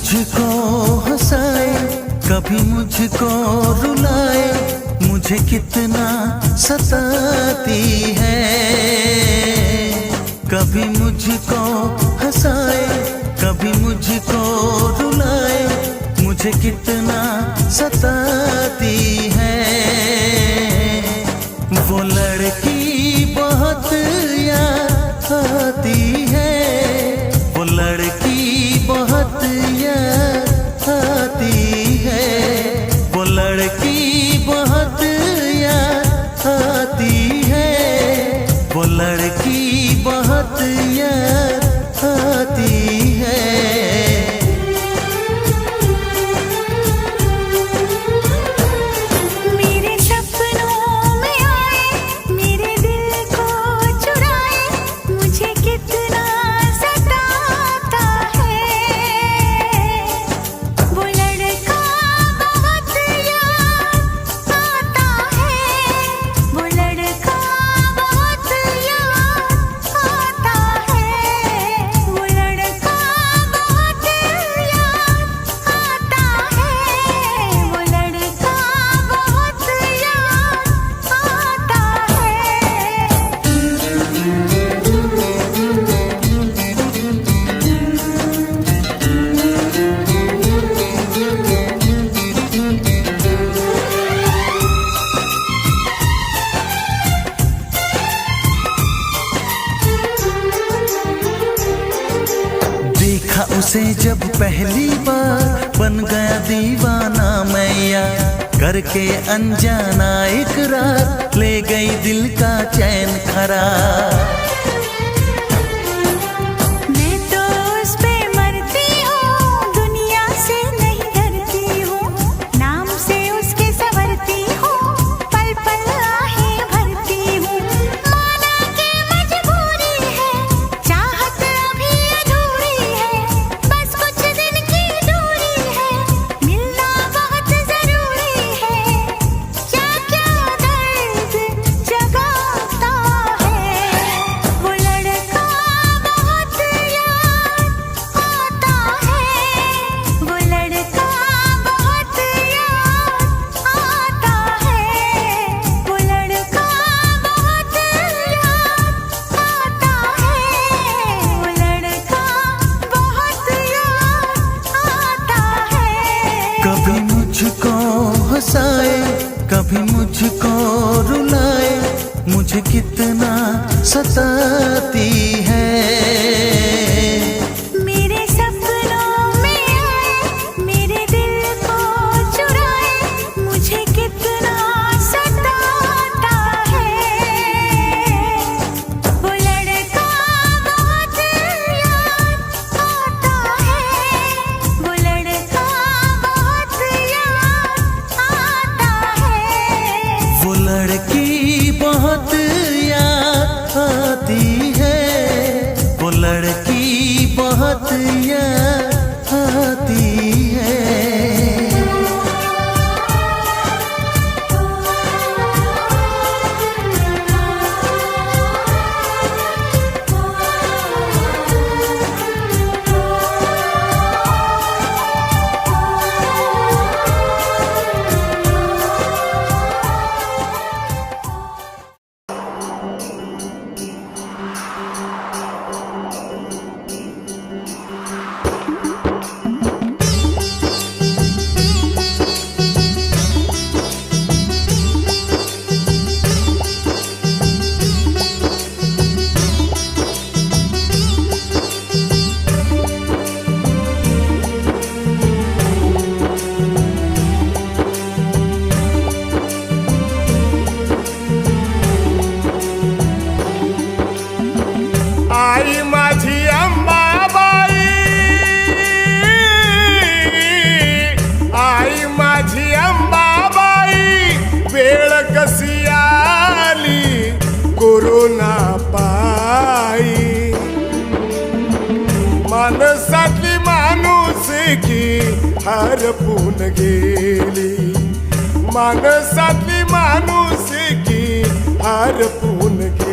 मुझको हंसाए, कभी मुझको रुलाए, मुझे कितना सताती है। कभी मुझको हंसाए, कभी मुझको रुलाए, मुझे कितना सताती है। वो लड़की बहुत याद आती है, वो लड़की बहुत याद आती है, वो लड़की बहुत याद आती है, वो लड़की बहुत याद आती है। उसे जब पहली बार बन गया दीवाना मैया, करके अनजाना इकरार ले गई दिल का चैन करार। कभी मुझको हंसाए, कभी मुझको रुलाए, मुझे कितना सताती है। लड़की बहुत याद आती है, वो लड़की बहुत याद आती है। आई माझी अंबाबाई, आई माझी अंबाबाई, वेळ कशी आली कोरोना पायी। माणसातली माणुसकी हरपून गेली, माणसातली माणुसकी हरपून गेली।